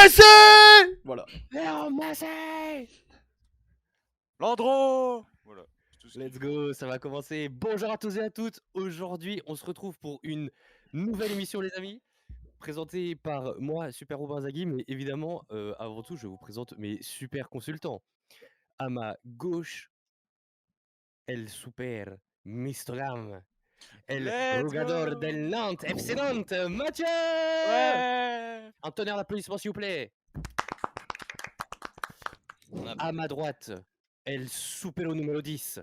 Massé. Voilà. Léon Massé. Landreau. Voilà. Let's go, ça va commencer. Bonjour à tous et à toutes. Aujourd'hui, on se retrouve pour une nouvelle émission, les amis, présentée par moi, Super Robin Zaghi. Mais évidemment, avant tout, je vous présente mes super consultants. À ma gauche, el super Mistolam, el Let's jugador go. del Nantes, FC Nantes, Mathieu. Ouais. Un tonnerre d'applaudissements, s'il vous plaît. À ma droite, el supero numéro 10,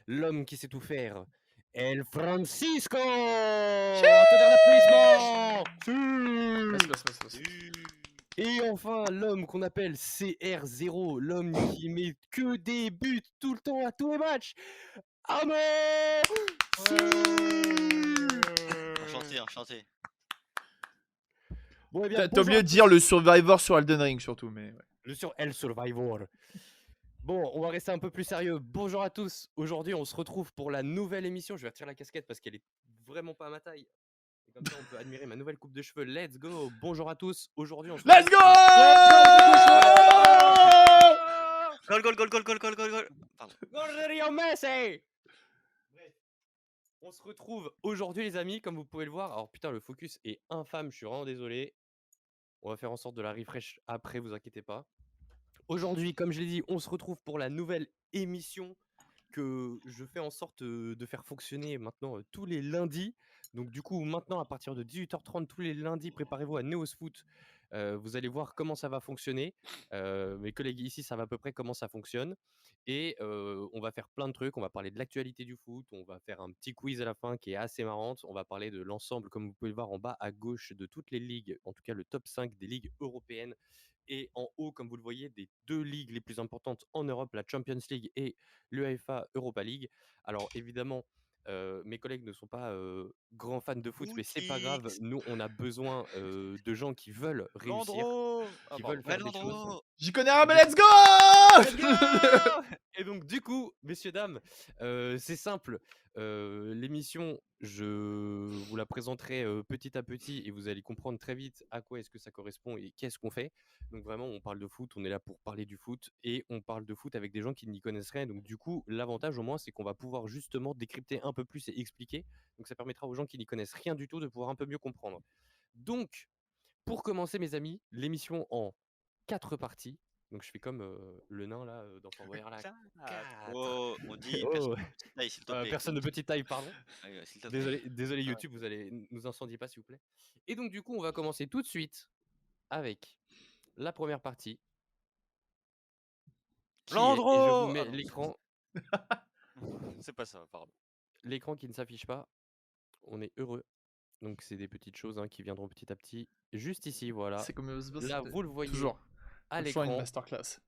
l'homme qui sait tout faire, El Francisco. Un tonnerre d'applaudissements. Et enfin, l'homme qu'on appelle CR0, l'homme qui met que des buts tout le temps à tous les matchs, Amé. Enchanté, enchanté. Bon, eh bien, T'as oublié de dire le Survivor sur Elden Ring surtout, mais ouais. Le sur El Survivor. Bon, on va rester un peu plus sérieux. Bonjour à tous. Aujourd'hui, on se retrouve pour la nouvelle émission. Je vais retirer la casquette parce qu'elle est vraiment pas à ma taille. Et comme ça, on peut admirer ma nouvelle coupe de cheveux. Let's go. Bonjour à tous. Aujourd'hui, on se Let's go. Goal, goal, goal, goal, goal, goal, goal, goal. Pardon. Gol de Lionel Messi. Bref, on se retrouve aujourd'hui, les amis, comme vous pouvez le voir. Alors putain, le focus est infâme. Je suis vraiment désolé. On va faire en sorte de la refresh après, vous inquiétez pas. Aujourd'hui, comme je l'ai dit, on se retrouve pour la nouvelle émission que je fais en sorte de faire fonctionner maintenant tous les lundis. Donc du coup, maintenant, à partir de 18h30, tous les lundis, préparez-vous à Neos Foot. Vous allez voir comment ça va fonctionner. Mes collègues ici savent à peu près comment ça fonctionne. Et on va faire plein de trucs. On va parler de l'actualité du foot. On va faire un petit quiz à la fin qui est assez marrante. On va parler de l'ensemble, comme vous pouvez le voir en bas à gauche, de toutes les ligues, en tout cas le top 5 des ligues européennes. Et en haut, comme vous le voyez, des deux ligues les plus importantes en Europe, la Champions League et l'UEFA Europa League. Alors évidemment, mes collègues ne sont pas grands fans de foot, mais c'est pas grave. Nous, on a besoin de gens qui veulent réussir, Landreau. qui veulent faire des choses. Landreau. J'y connais un, mais let's go. Let's go. Et donc du coup, messieurs, dames, c'est simple. L'émission, je vous la présenterai petit à petit et vous allez comprendre très vite à quoi est-ce que ça correspond et qu'est-ce qu'on fait. Donc vraiment, on parle de foot, on est là pour parler du foot et on parle de foot avec des gens qui n'y connaissent rien. Donc du coup, l'avantage au moins, c'est qu'on va pouvoir justement décrypter un peu plus et expliquer. Donc ça permettra aux gens qui n'y connaissent rien du tout de pouvoir un peu mieux comprendre. Donc, pour commencer, mes amis, l'émission en 4 parties. Donc je fais comme le nain là dans Fort Boyard là. Oh, on dit Oh. personne de petite taille, s'il te plaît. Personne de petite taille, pardon. Ouais, s'il te plaît. Désolé YouTube, vous allez nous incendier pas s'il vous plaît. Et donc du coup, on va commencer tout de suite avec la première partie. Et je vous Landreau. mets Ah non, l'écran, c'est pas ça, pardon. l'écran qui ne s'affiche pas. On est heureux. Donc c'est des petites choses qui viendront petit à petit. Juste ici, voilà. C'est comme Là, vous le voyez toujours. à Toujours une l'écran. masterclass.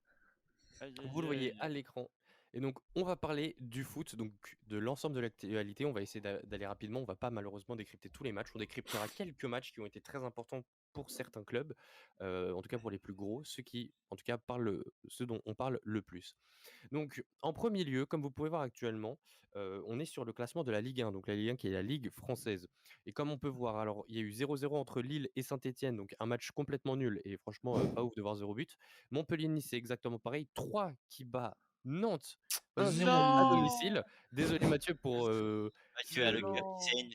Aïe, aïe, Vous le voyez aïe. à l'écran. Et donc, on va parler du foot, donc de l'ensemble de l'actualité. On va essayer d'aller rapidement. On va pas malheureusement décrypter tous les matchs. On décryptera quelques matchs qui ont été très importants pour certains clubs, en tout cas pour les plus gros, ceux qui, en tout cas, ceux dont on parle le plus. Donc, en premier lieu, comme vous pouvez voir actuellement, on est sur le classement de la Ligue 1, donc la Ligue 1 qui est la Ligue française. Et comme on peut voir, alors il y a eu 0-0 entre Lille et Saint-Etienne, donc un match complètement nul et franchement pas ouf de voir 0 but. Montpellier-Nice, c'est exactement pareil. 3 qui bat Nantes 1-0 à Non. domicile. Désolé Mathieu pour... Mathieu a le euh, cœur qui saigne.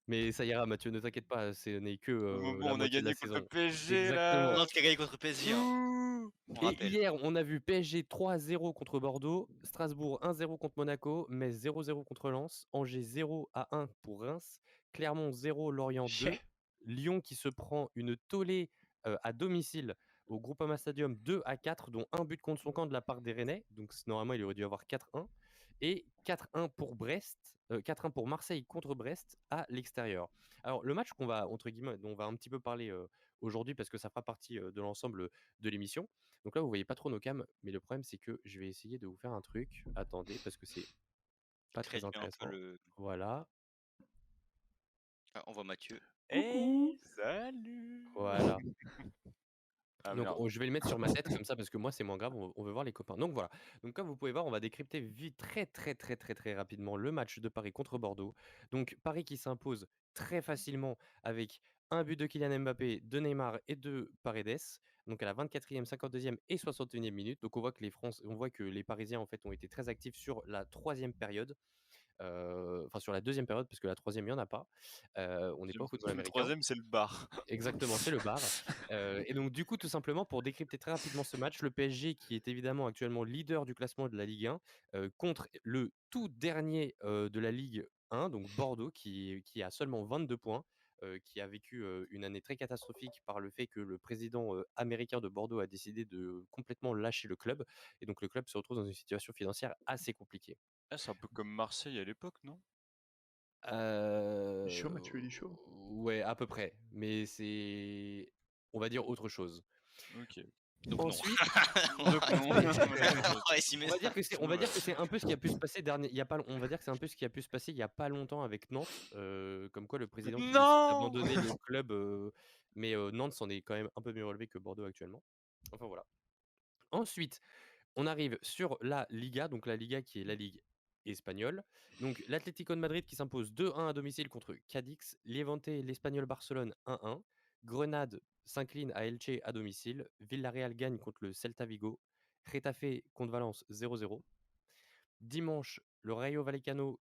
mais ça ira Mathieu, ne t'inquiète pas, ce n'est que Bon, la on a moitié de la gagné contre le saison. PSG Exactement. là. Nantes qui a gagné contre PSG. Ouh. On Et rappelle. hier, on a vu PSG 3-0 contre Bordeaux, Strasbourg 1-0 contre Monaco, Metz 0-0 contre Lens, Angers 0-1 pour Reims, Clermont 0, Lorient 2, Lyon qui se prend une tollée à domicile au Groupama Stadium 2-4, dont un but contre son camp de la part des Rennais, donc normalement il aurait dû avoir 4-1, et 4-1 pour Brest, 4-1 pour Marseille contre Brest à l'extérieur. Alors le match qu'on va, entre guillemets, dont on va un petit peu parler aujourd'hui parce que ça fera partie de l'ensemble de l'émission. Donc là, vous voyez pas trop nos cams, mais le problème, c'est que je vais essayer de vous faire un truc. Attendez, parce que c'est pas très Réduire un peu intéressant. le. Voilà, Ah, on voit Mathieu. Hey, salut. voilà. Ah Donc merde. je vais le mettre sur ma tête comme ça parce que moi c'est moins grave, on veut voir les copains. Donc voilà. Donc comme vous pouvez voir, on va décrypter vite très rapidement le match de Paris contre Bordeaux. Donc Paris qui s'impose très facilement avec Un but de Kylian Mbappé, de Neymar et de Paredes. Donc à la 24e, 52e et 61e minute. Donc on voit que les Parisiens en fait ont été très actifs sur la troisième période. Enfin sur la deuxième période parce que la troisième il n'y en a pas. On n'est pas au football Le américain. troisième, c'est le bar. Exactement, c'est le bar. Et donc du coup, tout simplement, pour décrypter très rapidement ce match, le PSG, qui est évidemment actuellement leader du classement de la Ligue 1, contre le tout dernier de la Ligue 1, donc Bordeaux, qui a seulement 22 points, qui a vécu une année très catastrophique par le fait que le président américain de Bordeaux a décidé de complètement lâcher le club. Et donc le club se retrouve dans une situation financière assez compliquée. Ah, c'est un peu comme Marseille à l'époque, non? Il est chaud, Euh, Mathieu, il est chaud. Ouais, à peu près. Mais c'est, on va dire, autre chose. Ok. Donc non. Ensuite, Donc non. Ouais, si, mais on va dire que c'est, on va dire que c'est un peu ce qui a pu se passer on va dire que c'est un peu ce qui a pu se passer il y a pas longtemps avec Nantes, comme quoi le président qui décide Non. d'abandonner le club, mais Nantes s'en est quand même un peu mieux relevé que Bordeaux actuellement. Enfin voilà. Ensuite, on arrive sur la Liga, donc la Liga qui est la ligue espagnole. Donc l'Atlético de Madrid qui s'impose 2-1 à domicile contre Cadix, Levante, l'Espagnol Barcelone 1-1, Grenade s'incline à Elche à domicile, Villarreal gagne contre le Celta Vigo, Getafe contre Valence 0-0. Dimanche, le Rayo Vallecano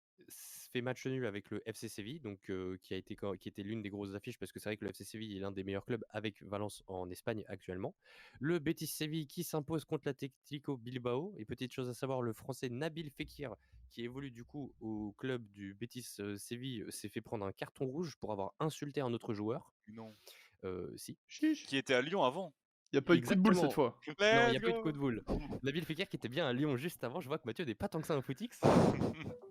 fait match nul avec le FC Séville, donc qui était l'une des grosses affiches parce que c'est vrai que le FC Séville est l'un des meilleurs clubs avec Valence en Espagne actuellement. Le Betis Séville qui s'impose contre l'Atlético Bilbao. Et petite chose à savoir, le Français Nabil Fekir, qui évolue du coup au club du Betis Séville, s'est fait prendre un carton rouge pour avoir insulté un autre joueur. Non. Si. Chiche. Qui était à Lyon avant. Il a pas eu de coup de boule cette Exactement. fois. Non, il n'y Let's a pas eu de coup go. de boule. Nabil Fekir qui était bien à Lyon juste avant. Je vois que Mathieu n'est pas tant que ça un footix.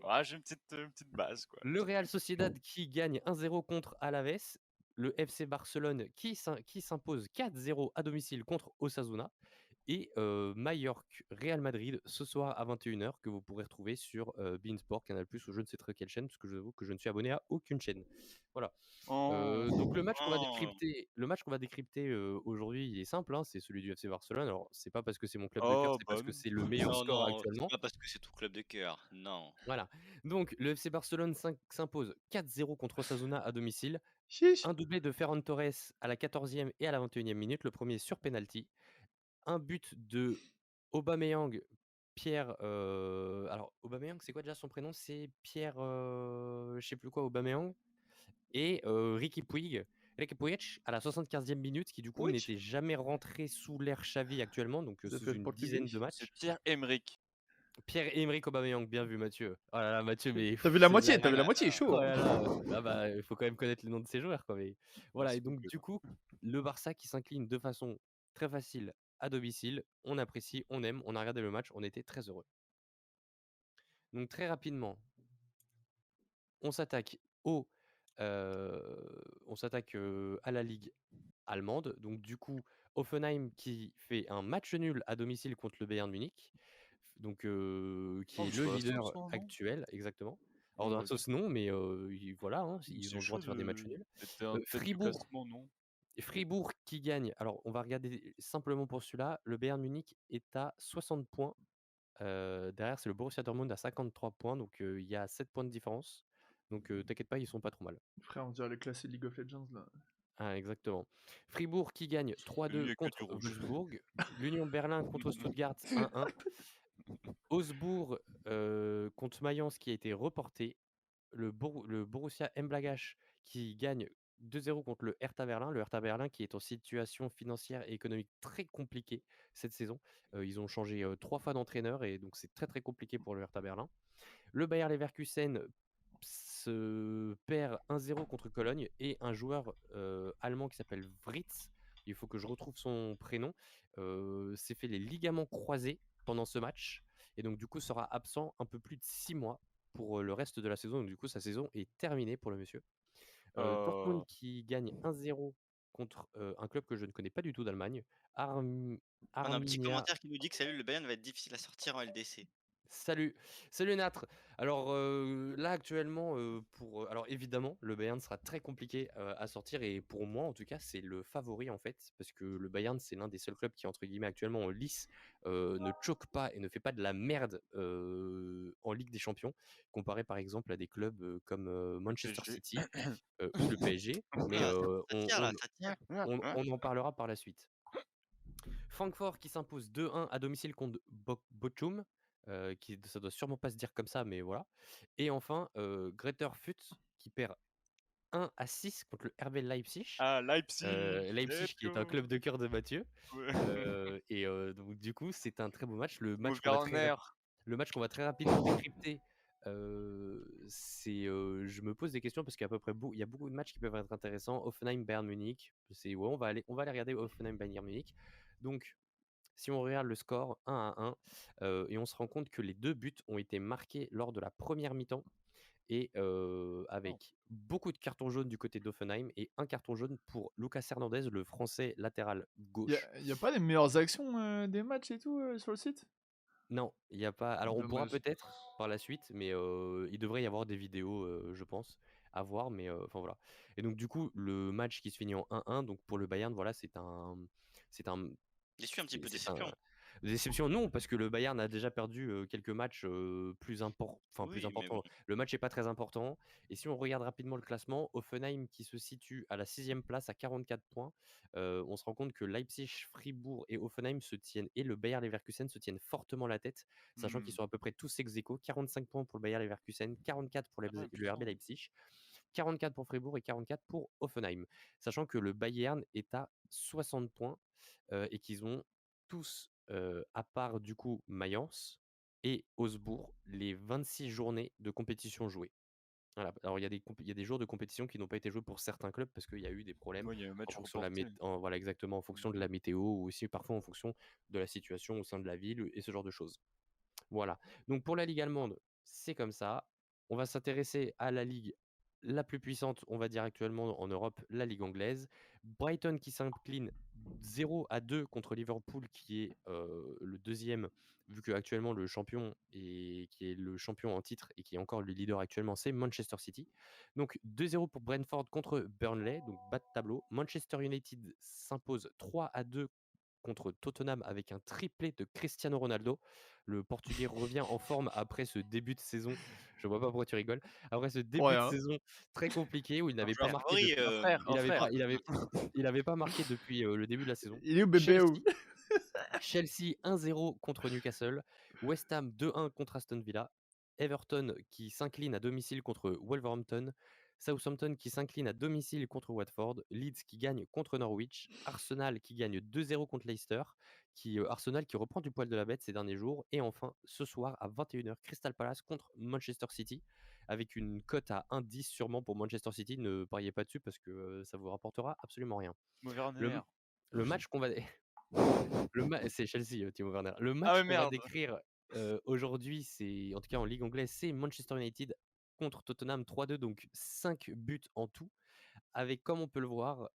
Ouais, j'ai une petite base, quoi. Le Real Sociedad qui gagne 1-0 contre Alaves. Le FC Barcelone qui s'impose 4-0 à domicile contre Osasuna. Et Mallorca Real Madrid ce soir à 21h que vous pourrez retrouver sur Beansport, Canal+, ou je ne sais très quelle chaîne, parce que je vous avoue que je ne suis abonné à aucune chaîne. Voilà. Donc le match qu'on va décrypter, aujourd'hui, il est simple, hein, c'est celui du FC Barcelone. Alors c'est pas parce que c'est mon club de cœur, Oh, c'est bah parce que non. c'est le meilleur Non, score non, c'est actuellement. pas parce que c'est ton club de cœur. Non. Voilà. Donc le FC Barcelone s'impose 4-0 contre Osasuna à domicile. Chiche. Un doublé de Ferran Torres à la 14e et à la 21e minute, le premier sur penalty. Un but de Aubameyang, Pierre. Alors, Aubameyang, c'est quoi déjà son prénom? C'est Pierre. Je sais plus quoi, Aubameyang. Et Riqui Puig à la 75e minute, qui du coup Puig. n'était jamais rentré sous l'ère Xavi actuellement, donc Ça sous fait le une portugais. dizaine de C'est matchs. Pierre-Emerick. Pierre-Emerick Aubameyang, bien vu Mathieu. Oh là là, Mathieu, mais T'as vu la c'est moitié, la- t'as vu la moitié, chaud. Oh hein. là là, ah bah, il faut quand même connaître les noms de ces joueurs, quoi. Mais voilà, Merci et donc beaucoup. du coup, le Barça qui s'incline de façon très facile à domicile, on apprécie, on aime, on a regardé le match, on était très heureux. Donc très rapidement, on s'attaque au, on s'attaque à la Ligue allemande. Donc du coup, Hoffenheim qui fait un match nul à domicile contre le Bayern Munich, donc qui Oh, est mais le c'est pas la leader sauce, non? actuel, exactement. Alors Ouais, dans la vas-y. sauce non, mais voilà, hein, ils C'est ont le droit chaud de faire des matchs de nuls. d'être en tête du Fribourg, classement, non? Fribourg qui gagne. Alors on va regarder simplement pour celui-là. Le Bayern Munich est à 60 points. Derrière, c'est le Borussia Dortmund à 53 points, donc il y a 7 points de différence. Donc t'inquiète pas, ils sont pas trop mal. Frère, on dirait le classé League of Legends là. Ah, exactement. Fribourg qui gagne Lui, il 3-2 y a que du contre rouge. Wolfsburg. L'Union Berlin contre Stuttgart 1-1. Augsbourg contre Mayence qui a été reporté. Le Borussia Mönchengladbach qui gagne 2-0 contre le Hertha Berlin. Le Hertha Berlin qui est en situation financière et économique très compliquée cette saison. Ils ont changé 3 fois d'entraîneur et donc c'est très très compliqué pour le Hertha Berlin. Le Bayer Leverkusen se perd 1-0 contre Cologne et un joueur allemand qui s'appelle Vritz, il faut que je retrouve son prénom, s'est fait les ligaments croisés pendant ce match et donc du coup sera absent un peu plus de 6 mois pour le reste de la saison. Donc du coup sa saison est terminée pour le monsieur. Dortmund qui gagne 1-0 contre un club que je ne connais pas du tout d'Allemagne, On a un petit Arminia. commentaire qui nous dit que salut, le Bayern va être difficile à sortir en LDC. Salut, salut Natre. Alors là actuellement, alors évidemment, le Bayern sera très compliqué à sortir et pour moi en tout cas, c'est le favori en fait, parce que le Bayern c'est l'un des seuls clubs qui entre guillemets actuellement en lice ne choque pas et ne fait pas de la merde en Ligue des Champions, comparé par exemple à des clubs comme Manchester PSG. City ou le PSG. Mais Ah, ça tire là, ça tire. on en parlera par la suite. Francfort qui s'impose 2-1 à domicile contre Bochum, ça doit sûrement pas se dire comme ça, mais voilà. Et enfin, Greuther Fürth qui perd 1-6 contre le RB Leipzig. Ah, Leipzig, Leipzig let's qui est un club go. de cœur de Mathieu. Ouais. Donc du coup, c'est un très beau match. Mon Werner. Le match qu'on va très rapidement décrypter, je me pose des questions parce qu'il y a à peu près il y a beaucoup de matchs qui peuvent être intéressants. Offenheim, Bayern Munich, on va aller regarder Offenheim, Bayern Munich. Donc, si on regarde le score 1-1, et on se rend compte que les 2 buts ont été marqués lors de la première mi-temps et avec beaucoup de cartons jaunes du côté d'Offenheim et un carton jaune pour Lucas Hernandez, le français latéral gauche. Y a pas les meilleures actions des matchs et tout sur le site? Non, il y a pas. Alors on pourra Dommage. peut-être par la suite, mais il devrait y avoir des vidéos, je pense, à voir. Mais enfin voilà. Et donc du coup, le match qui se finit en 1-1, donc pour le Bayern, voilà, c'est un, Déçu, un petit peu c'est un déception. déception non, parce que le Bayern a déjà perdu quelques matchs plus Oui, mais importants. bon. Le match est pas très important. Et si on regarde rapidement le classement, Offenheim qui se situe à la 6e place à 44 points, on se rend compte que Leipzig, Fribourg et Offenheim se tiennent, et le Bayer Leverkusen se tiennent fortement la tête, sachant qu'ils sont à peu près tous ex aequo. 45 points pour le Bayer Leverkusen, 44 pour Ah, le RB putain. Leipzig, 44 pour Fribourg et 44 pour Offenheim. Sachant que le Bayern est à 60 points et qu'ils ont tous, à part du coup Mayence et Augsbourg, les 26 journées de compétition jouées. Voilà. Alors il y a des jours de compétition qui n'ont pas été joués pour certains clubs parce qu'il y a eu des problèmes Ouais, il y a un en match fonction de la reporté. voilà exactement, en fonction de la météo ou aussi parfois en fonction de la situation au sein de la ville et ce genre de choses. Voilà. Donc pour la Ligue allemande, c'est comme ça. On va s'intéresser à la ligue la plus puissante, on va dire actuellement en Europe, la Ligue anglaise. Brighton qui s'incline 0-2 contre Liverpool, qui est le deuxième, vu que actuellement le champion et qui est le champion en titre et qui est encore le leader actuellement, c'est Manchester City. Donc 2-0 pour Brentford contre Burnley, donc bas de tableau. Manchester United s'impose 3-2 contre Tottenham avec un triplé de Cristiano Ronaldo. Le Portugais revient en forme après ce début de saison. Je vois pas pourquoi tu rigoles. Après ce Pour début de rien. saison très compliqué où il Un n'avait pas joueur marqué favori, depuis. Un frère. Il avait pas marqué depuis le début de la saison. Il est où bébé Chelsea, où? Chelsea 1-0 contre Newcastle. West Ham 2-1 contre Aston Villa. Everton qui s'incline à domicile contre Wolverhampton. Southampton qui s'incline à domicile contre Watford. Leeds qui gagne contre Norwich. Arsenal qui gagne 2-0 contre Leicester. Arsenal qui reprend du poil de la bête ces derniers jours. Et enfin, ce soir à 21h, Crystal Palace contre Manchester City. Avec une cote à 1,10 sûrement pour Manchester City. Ne pariez pas dessus parce que ça vous rapportera absolument rien. Mon Le, Werner. le match qu'on va. C'est Chelsea, Timo Werner. Le Ah match ouais, qu'on va merde. décrire aujourd'hui, c'est en tout cas en Ligue anglaise, c'est Manchester United contre Tottenham 3-2, donc 5 buts en tout, avec comme on peut le voir,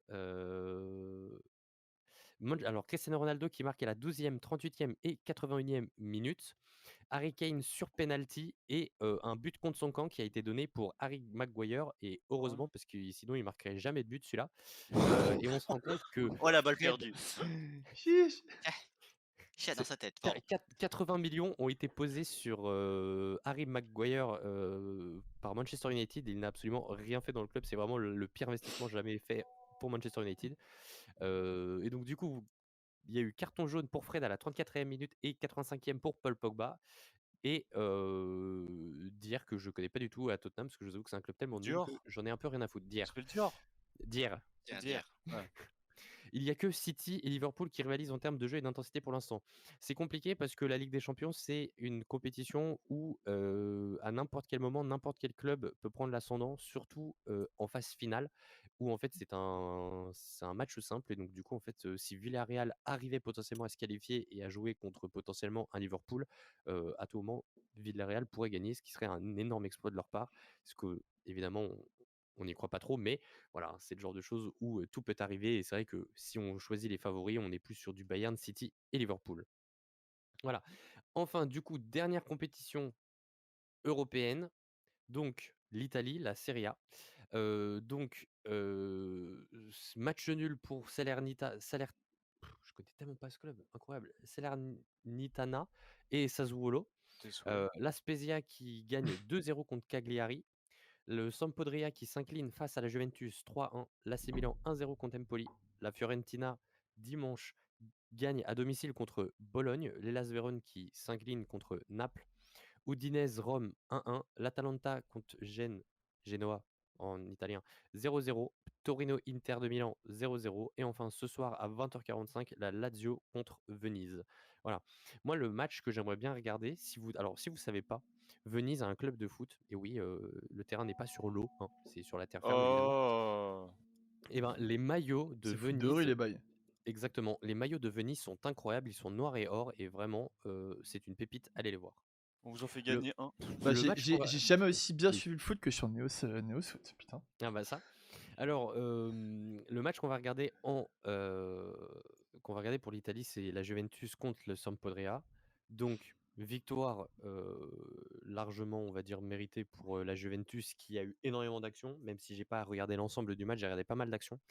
alors Cristiano Ronaldo qui marque à la 12e, 38e et 81e minute. Harry Kane sur penalty et un but contre son camp qui a été donné pour Harry Maguire, et heureusement parce que sinon il marquerait jamais de but celui-là. Et on se rend compte que Oh la balle Fred, perdue. Chiche. Chien dans sa tête, Qua- pardon. 80 millions ont été posés sur Harry Maguire par Manchester United. Il n'a absolument rien fait dans le club. C'est vraiment le pire investissement jamais fait pour Manchester United. Et donc du coup, il y a eu carton jaune pour Fred à la 34e minute et 85e pour Paul Pogba. Et dire que je connais pas du tout à Tottenham parce que je vous avoue que c'est un club tellement nul que Dior. j'en ai un peu rien à foutre. Ça s'appelle Dior. Dire. Tiens, Dior. dire. Ouais. Il n'y a que City et Liverpool qui rivalisent en termes de jeu et d'intensité pour l'instant. C'est compliqué parce que la Ligue des Champions, c'est une compétition où à n'importe quel moment, n'importe quel club peut prendre l'ascendant, surtout en phase finale, où en fait c'est un match simple. Et donc du coup, en fait, si Villarreal arrivait potentiellement à se qualifier et à jouer contre potentiellement un Liverpool, à tout moment, Villarreal pourrait gagner, ce qui serait un énorme exploit de leur part. Parce que, évidemment, on n'y croit pas trop, mais voilà, c'est le genre de choses où tout peut arriver. Et c'est vrai que si on choisit les favoris, on est plus sur du Bayern, City et Liverpool. Voilà. Enfin, du coup, dernière compétition européenne, donc l'Italie, la Serie A. Match nul pour je connais tellement pas ce club, incroyable. Salernitana et Sassuolo. Désolé. La Spezia qui gagne 2-0 contre Cagliari. Le Sampdoria qui s'incline face à la Juventus 3-1. L'AC Milan 1-0 contre Empoli. La Fiorentina, dimanche, gagne à domicile contre Bologne. L'Hellas Vérone qui s'incline contre Naples. Udinese Rome 1-1. L'Atalanta contre Genoa en italien 0-0. Torino Inter de Milan 0-0. Et enfin ce soir à 20h45, la Lazio contre Venise. Voilà. Moi, le match que j'aimerais bien regarder, si vous savez pas, Venise a un club de foot. Et oui, le terrain n'est pas sur l'eau, hein, c'est sur la terre ferme évidemment. Oh. Et ben les maillots de C'est foot de rue, Venise. les bails. Exactement. Les maillots de Venise sont incroyables. Ils sont noirs et or. Et vraiment, c'est une pépite. Allez les voir. On vous en fait Le- gagner un. Bah, Le j'ai match qu'on va- j'ai jamais aussi bien Oui. suivi le foot que sur Neos Foot, putain. Ah bah ça. Alors, le match qu'on va regarder qu'on va regarder pour l'Italie, c'est la Juventus contre le Sampdoria. Donc, victoire largement, on va dire, méritée pour la Juventus qui a eu énormément d'actions, même si j'ai pas regardé l'ensemble du match, j'ai regardé pas mal d'actions.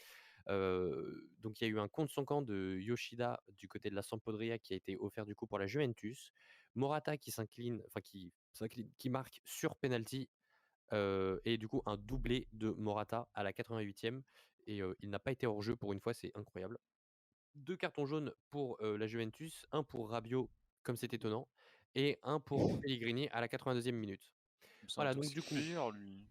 Donc, il y a eu un contre son camp de Yoshida du côté de la Sampdoria qui a été offert du coup pour la Juventus. Morata qui qui marque sur penalty. Et du coup, un doublé de Morata à la 88e. Et il n'a pas été hors jeu pour une fois, c'est incroyable. 2 cartons jaunes pour la Juventus, un pour Rabiot, comme c'est étonnant, et un pour Pellegrini à la 82e minute. C'est un Voilà, donc du coup, toxique lui.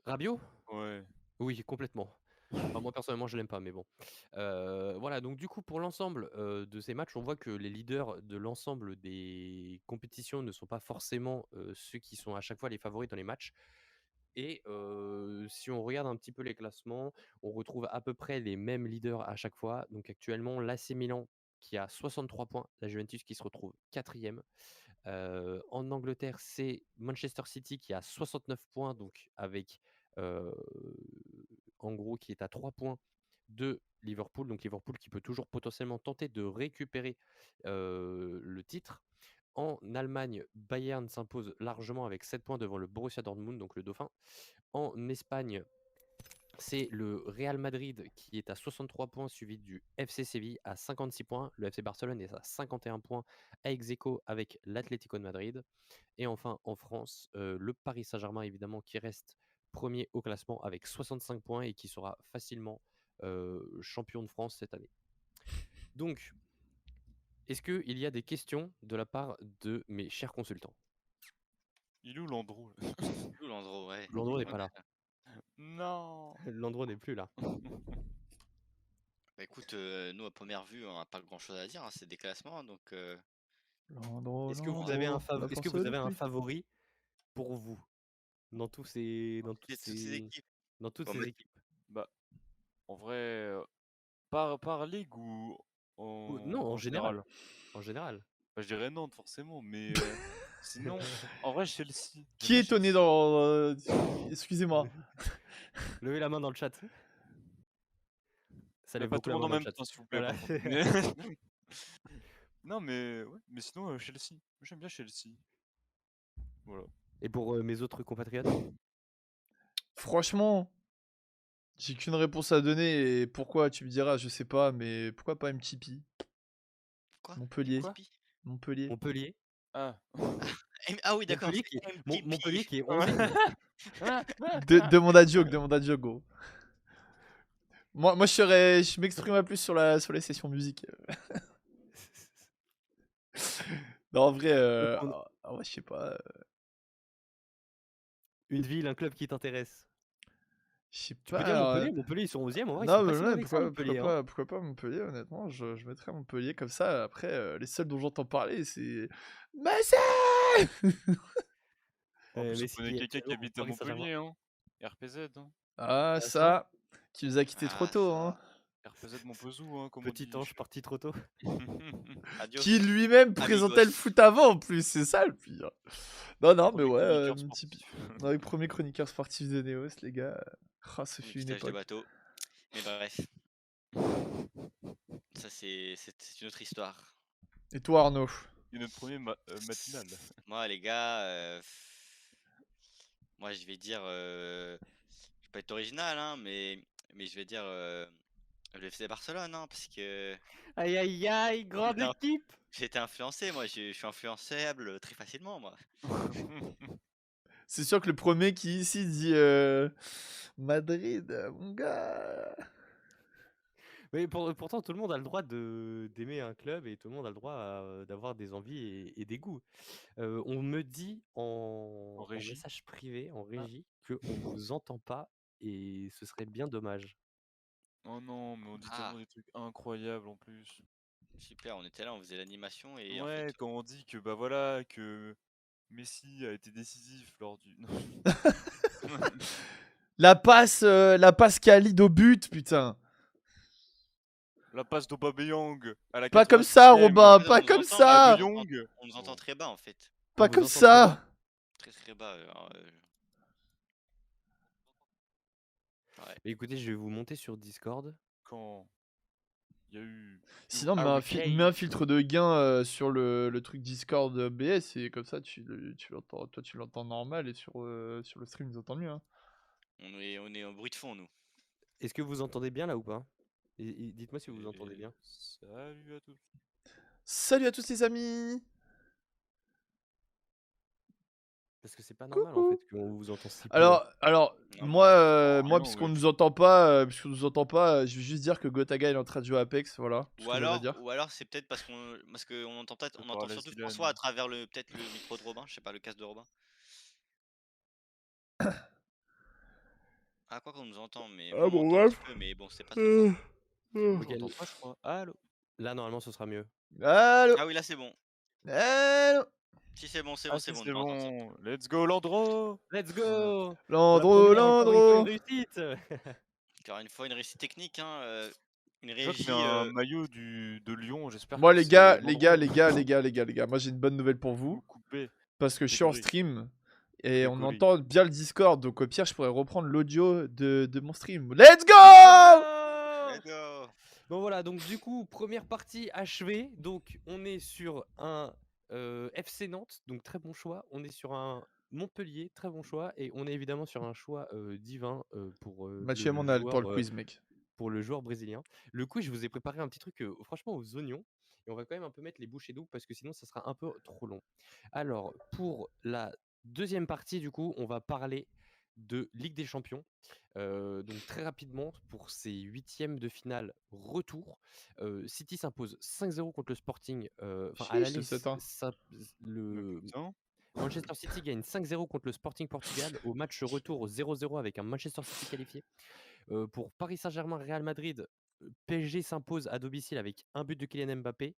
Rabiot? Ouais. Oui, complètement. Enfin, moi personnellement, je l'aime pas, mais bon. Voilà, donc du coup, pour l'ensemble de ces matchs, on voit que les leaders de l'ensemble des compétitions ne sont pas forcément ceux qui sont à chaque fois les favoris dans les matchs. Et si on regarde un petit peu les classements, on retrouve à peu près les mêmes leaders à chaque fois. Donc actuellement, l'AC Milan qui a 63 points, la Juventus qui se retrouve 4e. En Angleterre, c'est Manchester City qui a 69 points, donc avec en gros qui est à 3 points de Liverpool. Donc Liverpool qui peut toujours potentiellement tenter de récupérer le titre. En Allemagne, Bayern s'impose largement avec 7 points devant le Borussia Dortmund, donc le Dauphin. En Espagne, c'est le Real Madrid qui est à 63 points, suivi du FC Séville à 56 points. Le FC Barcelone est à 51 points, à ex-aequo avec l'Atlético de Madrid. Et enfin, en France, le Paris Saint-Germain, évidemment, qui reste premier au classement avec 65 points et qui sera facilement champion de France cette année. Donc, est-ce qu'il y a des questions de la part de mes chers consultants? Il est où Landreau là? Ouh, Landreau, ouais. Landreau n'est pas là. Non. Landreau n'est plus là. Bah écoute, nous à première vue, on n'a pas grand chose à dire, hein, c'est des classements, hein, donc Landreau, Est-ce que vous avez un, Landreau, la est-ce que force vous avez un depuis. favori pour vous dans tous ces, dans toutes toutes ces ces, équipes. dans toutes Bon, ces mais- équipes? Bah, en vrai, par ligue ou Non, en en général. général? En général. Bah, je dirais Nantes forcément, mais sinon, en vrai, Chelsea. Qui est étonné Chelsea. dans. Excusez-moi. Levez la main dans le chat. Ça Mais lève pas beaucoup tout le la monde main en dans le même chat. temps, s'il vous plaît. Voilà. par contre. Mais- Non, mais ouais. Mais sinon, Chelsea. Moi, j'aime bien Chelsea. Voilà. Et pour mes autres compatriotes? Franchement, j'ai qu'une réponse à donner. Et pourquoi, tu me diras, je sais pas, mais pourquoi pas MTP? Quoi Montpellier. Quoi Montpellier. Montpellier. Ah. Ah oui, d'accord. Montpellier c'est qui est, MTP. Montpellier qui est 11e. Demande à Joke, demande à Joke, gros. Moi, je m'exprimerai plus sur les sessions musique. Non, en vrai, je sais pas. Une ville, un club qui t'intéresse. Je sais Tu peux pas. dire alors, Montpellier. Montpellier, ils sont 11e. En vrai, ils non, sont mais pas si ouais, mauvais que ça, Montpellier. hein. pourquoi pas Montpellier, honnêtement, je mettrais Montpellier comme ça. Après, les seuls dont j'entends parler, c'est. Marseille. En plus, Mais on connaît quelqu'un qui habite à Montpellier, hein. RPZ, hein. Ah, Ah, ça, qui nous a quitté trop Ah, tôt, ça. hein. RPZ Montpezou, hein, comme Petit on ange dit. parti trop tôt. Adios. Qui lui-même présentait le Amigos. foot avant, en plus, c'est ça le pire. Non, mais Premier ouais, chroniqueur Tipeee. sportif. Ouais, premier chroniqueur sportif de Neos, les gars. Ah, ce Le fut une quittage des époque. bateaux. Mais bref. Ça, c'est une autre histoire. Et toi, Arnaud? Et notre premier matinal. Moi, les gars, moi, je vais dire. Je vais pas être original, hein, mais je vais dire le FC Barcelone, hein, parce que Aïe aïe aïe, grande Putain. équipe. j'ai été influencé. Moi, je suis influençable très facilement, moi. C'est sûr que le premier qui ici dit Madrid, mon gars. Mais pourtant, tout le monde a le droit d'aimer un club et tout le monde a le droit d'avoir des envies et des goûts. On me dit en régie. message privé, en régie, qu'on vous entend pas et ce serait bien dommage. Oh non, mais on dit Ah. tellement des trucs incroyables en plus. Super, on était là, on faisait l'animation et en Ouais, fait, quand on dit que bah voilà, que Messi a été décisif lors du. La passe Khalid au but, putain. La passe d'Aubameyang à la Pas comme ça, 86e, Robin, en fait, pas on nous comme entend, ça. mais Aubameyang. on nous entend très bas en fait, Pas On vous comme entend très ça. bas. très très bas. Mais écoutez, je vais vous monter sur Discord. Quand il y a eu. Sinon, mets Harry Kane. un filtre de gain sur le truc Discord BS et comme ça, tu l'entends, toi tu l'entends normal et sur le stream, ils entendent mieux. Hein. On est en bruit de fond, nous. Est-ce que vous entendez bien là ou pas? Et dites-moi si vous entendez Et bien. Salut à tous. Salut à tous les amis. Parce que c'est pas normal en Coucou. fait qu'on vous entend si peu. Alors Non, moi, non, puisqu'on ouais. nous entend pas, je vais juste dire que Gotaga il est en train de jouer à Apex, voilà. Tout ce que j'avais à dire. Ou alors c'est peut-être parce qu'on entend peut-être, on Par entend la surtout Zidane. François à travers peut-être le micro de Robin, je sais pas, le casque de Robin. Ah, quoi qu'on nous entend, mais Ah moi, on bon, m'entend un bref. petit peu, mais bon, c'est pas très fort. On Ok, t'entend pas, je crois. Allô. Là normalement ce sera mieux. Allô. Ah oui, là c'est bon. Allô. Si c'est bon, c'est Ah bon, si, c'est bon. c'est on entend, c'est bon. bon. Let's go, Landro. Let's go! Pour la Landreau, première, encore une fois, Landreau. une réussite! Encore une fois, une réussite technique, hein, une Je vois que régie. c'est un maillot de Lyon, j'espère Moi que les c'est gars, Landreau. moi j'ai une bonne nouvelle pour vous. Coupé. Parce que je suis en Grégory. stream et on Grégory. entend bien le Discord, donc au pire je pourrais reprendre l'audio de mon stream. Let's go! Let's go. Bon voilà, donc du coup, première partie achevée. Donc on est sur un FC Nantes, donc très bon choix. On est sur un Montpellier, très bon choix. Et on est évidemment sur un choix divin pour, Mathieu le Monal pour joueur, le quiz, mec. pour le joueur brésilien. Le quiz, je vous ai préparé un petit truc franchement aux oignons. Et on va quand même un peu mettre les bouchées doubles parce que sinon ça sera un peu trop long. Alors, pour la deuxième partie, du coup, on va parler de Ligue des Champions. Donc très rapidement, pour ces huitièmes de finale retour, City s'impose 5-0 contre le Sporting. Enfin, à Chiche, l'aller, ce 7 ans. le Putain. Manchester City gagne 5-0 contre le Sporting Portugal. Au match retour 0-0 avec un Manchester City qualifié. Pour Paris Saint-Germain, Real Madrid, PSG s'impose à domicile avec un but de Kylian Mbappé.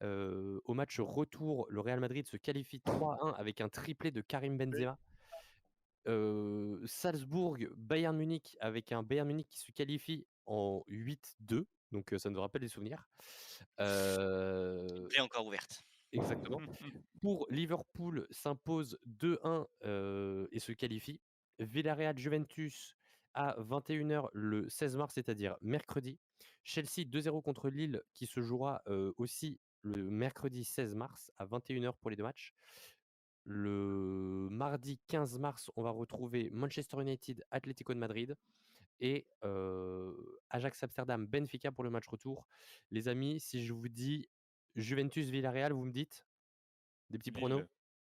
Au match retour, le Real Madrid se qualifie 3-1 avec un triplé de Karim Benzema. Salzbourg, Bayern Munich avec un Bayern Munich qui se qualifie en 8-2. Donc ça nous rappelle des souvenirs. Et encore ouverte. Exactement. Pour Liverpool s'impose 2-1 et se qualifie. Villarreal Juventus à 21h le 16 mars, c'est-à-dire mercredi. Chelsea 2-0 contre Lille qui se jouera aussi le mercredi 16 mars à 21h pour les deux matchs. Le mardi 15 mars, on va retrouver Manchester United, Atlético de Madrid et Ajax Amsterdam, Benfica pour le match retour. Les amis, si je vous dis Juventus Villarreal, vous me dites des petits pronos?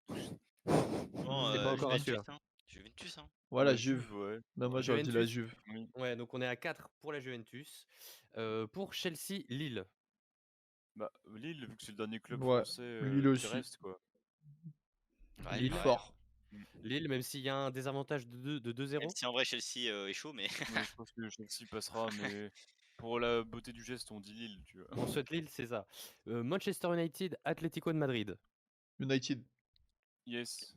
Lille. Non, C'est pas encore Juventus, rassuré. hein. Juventus, hein. Voilà, La Juve. ouais. Non, moi j'aurais dit la Juve. Oui. Ouais, donc on est à 4 pour la Juventus. Pour Chelsea, Lille. Bah, Lille, vu que c'est le dernier club Ouais, français Lille qui aussi. reste, quoi. Ouais, Lille. ouais. Fort. Lille, même s'il y a un désavantage de 2-0. Même si en vrai Chelsea est chaud, mais Ouais, je pense que Chelsea passera, mais pour la beauté du geste, on dit Lille, tu vois. On souhaite Lille, c'est ça. Manchester United, Atlético de Madrid. United. Yes.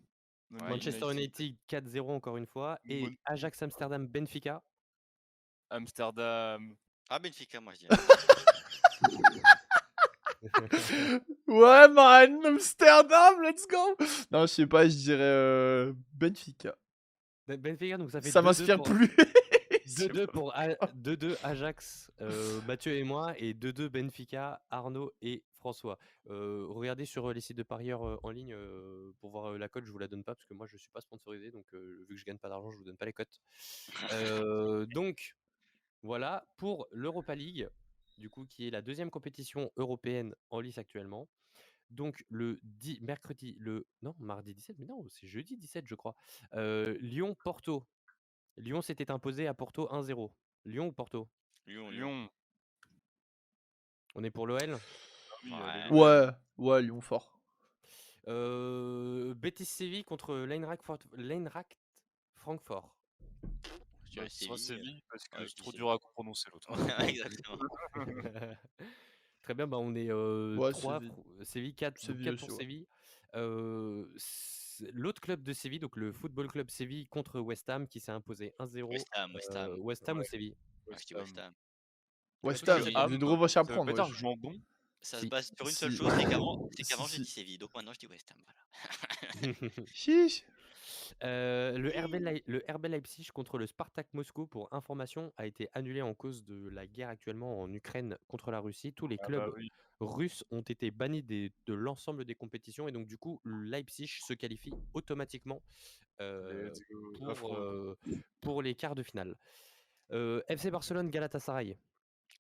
Non, Ouais, Manchester United 4-0 encore une fois. Et Mon- Ajax Amsterdam Benfica. Amsterdam. ah Benfica, moi je dirais. Ouais, man, Amsterdam, let's go. Non, je sais pas, je dirais Benfica. Benfica, donc ça fait Ça 2-2 m'inspire pour- plus. C'est 2-2 pas pour 2-2 Ajax, Mathieu et moi, et 2-2 Benfica, Arnaud et François. Regardez sur les sites de parieurs en ligne pour voir la cote. Je vous la donne pas parce que moi je suis pas sponsorisé, donc vu que je gagne pas d'argent, je vous donne pas les cotes. Donc voilà pour l'Europa League, du coup qui est la deuxième compétition européenne en lice actuellement. Donc mardi 17, mais non, c'est jeudi 17 je crois. Lyon-Porto. Lyon s'était imposé à Porto 1-0. Lyon ou Porto? Lyon, Lyon. Lyon. On est pour l'OL. Ah oui, Ouais. allez, Ouais, ouais, Lyon fort. Betis Séville contre l'Eintracht Francfort. Je dirais Ce sera Séville. Séville parce que Ouais, c'est puis trop Séville. dur à prononcer l'autre. Ouais, exactement. Très bien, bah on est Ouais, 3, Séville. Séville 4, donc Séville 4 aussi, pour ouais. Séville. L'autre club de Séville, donc le Football Club Séville contre West Ham qui s'est imposé 1-0. West Ham, West Ham. West Ham ou Ouais. Séville? Moi, je dis West Ham. West Parce Ham, que je vais de revanche à Ça veut prendre, pas dire wesh. jambon. ça se Si. base sur une seule Si. chose, c'est qu'avant Si, j'ai si. dit Séville, donc maintenant je dis West Ham. Voilà. Chiche. Le RB Leipzig contre le Spartak Moscou, pour information, a été annulé en cause de la guerre actuellement en Ukraine contre la Russie. Tous les Ah clubs bah oui. russes ont été bannis de l'ensemble des compétitions et donc du coup Leipzig se qualifie automatiquement Let's go. pour, Affreux. pour les quarts de finale. FC Barcelone Galatasaray.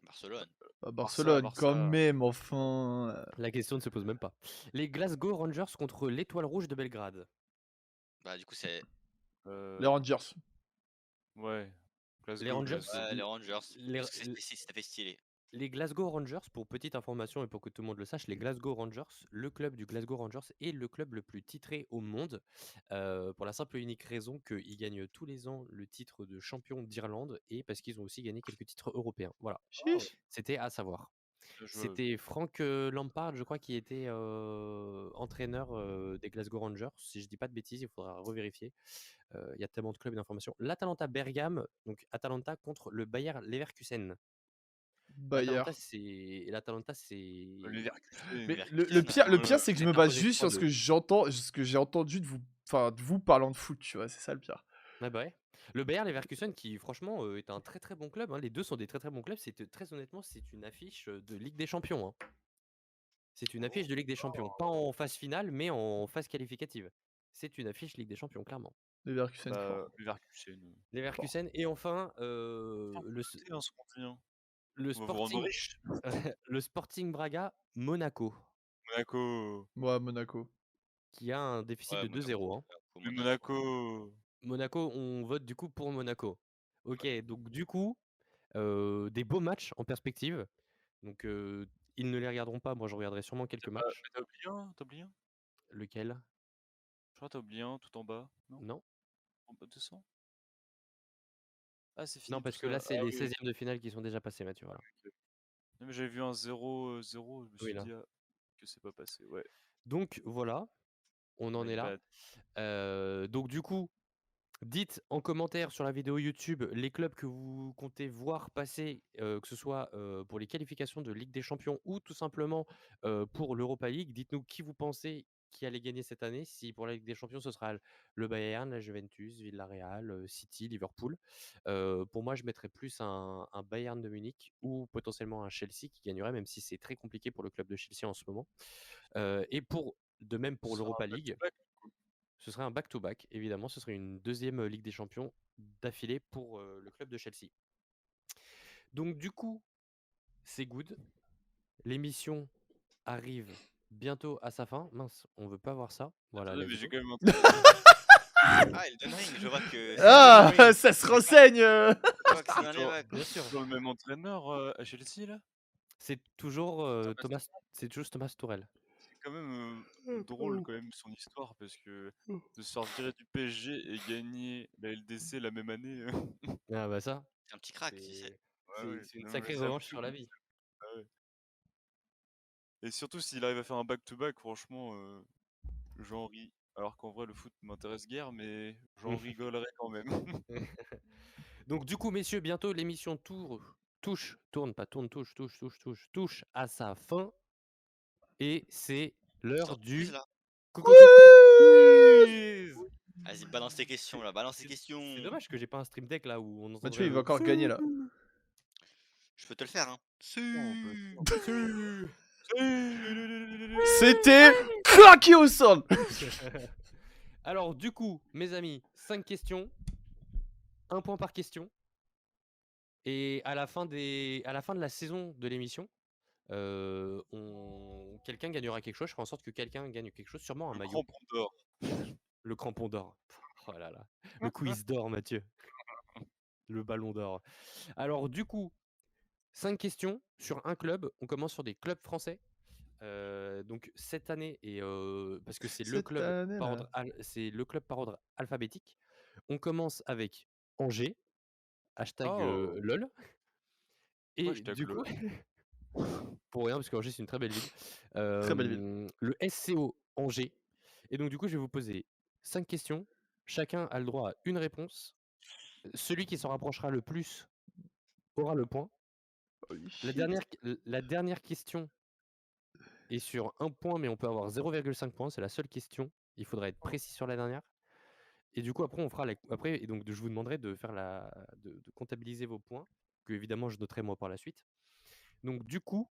Barcelone. Barcelone, quand Barça. même, enfin. La question ne se pose même pas. Les Glasgow Rangers contre l'Étoile Rouge de Belgrade. Bah, du coup, c'est Les Rangers. Ouais. Les Rangers, Glasgow. les Rangers. les- Parce que ça fait stylé. Les Glasgow Rangers, pour petite information et pour que tout le monde le sache, les Glasgow Rangers, le club du Glasgow Rangers est le club le plus titré au monde, pour la simple et unique raison qu'ils gagnent tous les ans le titre de champion d'Irlande et parce qu'ils ont aussi gagné quelques titres européens. Voilà, Chiche. c'était à savoir. Bien joué. C'était Frank Lampard, je crois, qui était entraîneur des Glasgow Rangers. Si je dis pas de bêtises, il faudra revérifier. Il y a tellement de clubs d'informations. L'Atalanta Bergame, donc Atalanta contre le Bayer Leverkusen. Bayer. L'Atalanta, c'est. Leverkusen. Mais Leverkusen, le pire, c'est que je me base imposé juste sur 3-2. ce que j'ai entendu de vous, enfin, de vous parlant de foot, tu vois, c'est ça le pire. Ah bah ouais. Le Bayer Leverkusen, qui franchement est un très très bon club, hein. Les deux sont des très très bons clubs. Très honnêtement, c'est une affiche de Ligue des Champions, hein. C'est une affiche de Ligue des Champions. Pas en phase finale, mais en phase qualificative. C'est une affiche Ligue des Champions, clairement. Leverkusen fort. Leverkusen. Leverkusen. Et enfin, C'est un ce qu'on dit, hein. le On va vous rendre Sporting, riche. le Sporting Braga Monaco, Monaco. Moi, Monaco. qui a un déficit Ouais, de 2-0, hein. Mais Monaco. Monaco, on vote du coup pour Monaco. Ok, donc du coup, des beaux matchs en perspective. Donc ils ne les regarderont pas, moi je regarderai sûrement quelques matchs. Mais t'as oublié un? Lequel? Je crois que t'as oublié un tout en bas. Non? Non? En bas de 200? Ah, c'est fini Non, parce tout que ça. là, c'est Ah les oui, 16e de finale qui sont déjà passés, Mathieu. Voilà. non, mais j'avais vu un 0-0, je me Oui, suis là. dit que c'est pas passé. Ouais. Donc voilà, on en My est là. bad. Donc du coup, dites en commentaire sur la vidéo YouTube les clubs que vous comptez voir passer, que ce soit pour les qualifications de Ligue des Champions ou tout simplement pour l'Europa League. Dites-nous qui vous pensez qui allait gagner cette année. Si pour la Ligue des Champions, ce sera le Bayern, la Juventus, Villarreal, City, Liverpool. Pour moi, je mettrais plus un Bayern de Munich ou potentiellement un Chelsea qui gagnerait, même si c'est très compliqué pour le club de Chelsea en ce moment. Et de même pour Ce sera l'Europa un League. back-to-back. Ce serait un back-to-back, évidemment. Ce serait une deuxième Ligue des Champions d'affilée pour le club de Chelsea. Donc du coup, c'est good. L'émission arrive bientôt à sa fin. Mince, on veut pas voir ça. Voilà. Attendez, let's mais j'ai go. quand même un truc. Ah, Elden Ring, je vois que. Ah, ça se renseigne. Je vois que c'est dans les Genre- vagues. Bien sûr. Dans le même entraîneur à Chelsea là. C'est toujours C'est toujours Thomas Tourelle. C'est quand même drôle quand même son histoire parce que de se faire virer du PSG et gagner la LDC la même année. Ah bah ça, C'est un petit crack, tu sais. c'est une Non, sacrée mais ça revanche fout. sur la vie. Ah ouais. Et surtout s'il arrive à faire un back-to-back, franchement, j'en ris. Alors qu'en vrai le foot m'intéresse guère, mais j'en rigolerais quand même. Donc du coup, messieurs, bientôt l'émission touche à sa fin. Et c'est l'heure Sorte du quiz, là. quiz. Vas-y, balance tes questions là, balance tes questions. C'est dommage que j'ai pas un stream deck là où on entendrait Mathieu, il va le encore gagner là. Je peux te le faire, hein. C'était claqué au sol. Alors du coup, mes amis, 5 questions, 1 point par question. Et à la fin de la saison de l'émission, quelqu'un gagnera quelque chose. Je ferai en sorte que quelqu'un gagne quelque chose, sûrement un Le maillot. crampon d'or. Le crampon d'or. Oh là là. Le quiz d'or, Mathieu. Le ballon d'or. Alors du coup, 5 questions sur un club. On commence sur des clubs français. Donc cette année, et parce que c'est le Cette club année, par là. ordre, c'est le club par ordre alphabétique. On commence avec Angers. Hashtag Oh. LOL. Et Hashtag du LOL. coup, pour rien, parce qu'Angers c'est une très belle ville. Très belle ville. Le SCO Angers. Et donc du coup, je vais vous poser 5 questions. Chacun a le droit à une réponse. Celui qui s'en rapprochera le plus aura le point. Holy La shit. dernière question est sur 1 point, mais on peut avoir 0,5 points. C'est la seule question. Il faudra être précis sur la dernière. Et du coup, après, on fera après, et donc je vous demanderai de faire de comptabiliser vos points, que évidemment je noterai moi par la suite. Donc du coup,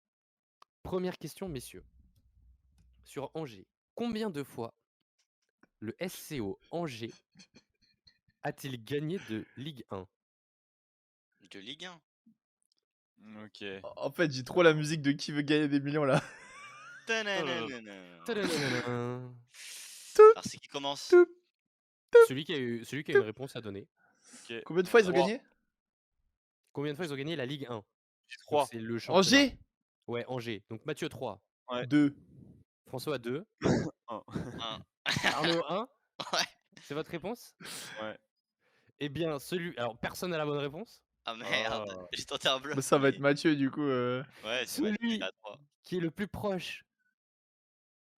première question, messieurs. Sur Angers, combien de fois le SCO Angers a-t-il gagné de Ligue 1? De Ligue 1. Ok. En fait, j'ai trop la musique de Qui veut gagner des millions là. Tananana. Tadadadadin. Alors c'est qui commence? Tout. Celui qui a une réponse à donner. Ok. Combien de fois ils ont 3. gagné? Combien de fois ils ont gagné la Ligue 1? Donc 3. c'est le championnat. Angers Ouais, Angers. Donc Mathieu 3, 2. François 2, 1. Arnaud 1. Ouais. C'est votre réponse? Ouais. Eh bien, alors personne n'a la bonne réponse. Ah merde, Ah. j'ai tenté un bluff. Bah, ça va mais- être Mathieu du coup. Ouais, c'est Mathieu, il Celui a 3. qui est le plus proche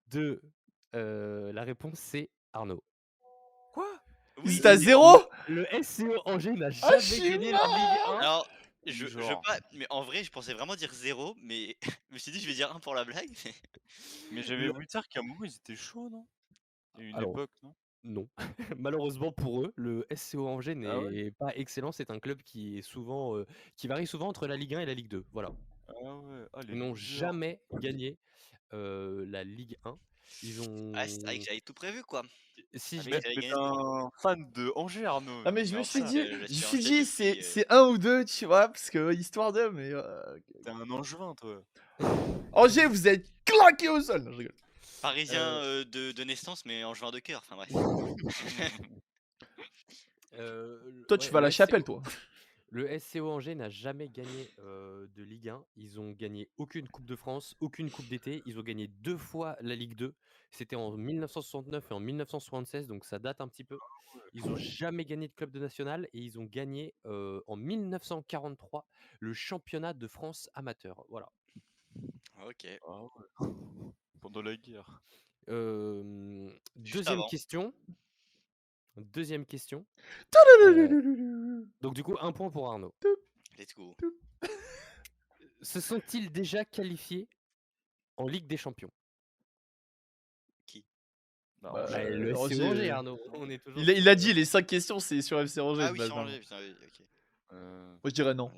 de la réponse, c'est Arnaud. Quoi? Ils Oui, étaient à c'est- 0. Le SCO Angers n'a Ah, je jamais suis gagné la Ligue 1. Alors, je Genre. pas, mais en vrai, je pensais vraiment dire 0, mais je me suis dit, je vais dire 1 pour la blague. Mais j'avais Le- voulu dire qu'à un moment ils étaient chauds, non? Il y a eu une Alors, époque, non? non. Malheureusement pour eux, le SCO Angers n'est Ah ouais? pas excellent. C'est un club qui est souvent, qui varie souvent entre la Ligue 1 et la Ligue 2. Voilà. Ah ouais. Ah, les Ils n'ont losers. jamais gagné la Ligue 1. Ils ont. Ah, c'est vrai que j'avais tout prévu, quoi. Si je Avec mets- j'avais T'es gagné 3. un fan de Angers, Arnaud. Ah mais je Mais me en suis fait, dit, je je me suis suis Angers dit depuis, c'est un ou deux, tu vois, parce que histoire de, mais T'es un angevin, toi. Angers, vous êtes claqué au sol. Non, je rigole. Parisien de naissance, mais en joueur de cœur. Enfin bref. Toi, tu vas à la chapelle, toi. Le SCO Angers n'a jamais gagné de Ligue 1. Ils ont gagné aucune Coupe de France, aucune Coupe d'été. Ils ont gagné 2 fois la Ligue 2. C'était en 1969 et en 1976, donc ça date un petit peu. Ils n'ont jamais gagné de club de national et ils ont gagné en 1943 le championnat de France amateur. Voilà. Ok. Ah ouais. Pendant la guerre. Juste avant. Deuxième question. Donc du coup, 1 point pour Arnaud. Let's go. Se sont-ils déjà qualifiés en Ligue des Champions? Bah, Bah, Angers. Le SCO Angers, Angers, Arnaud. On est toujours Il a dit les 5 questions, c'est sur FC Angers. Ah de oui, base, c'est normalement. Angers, putain, oui, ok. Moi, je dirais non.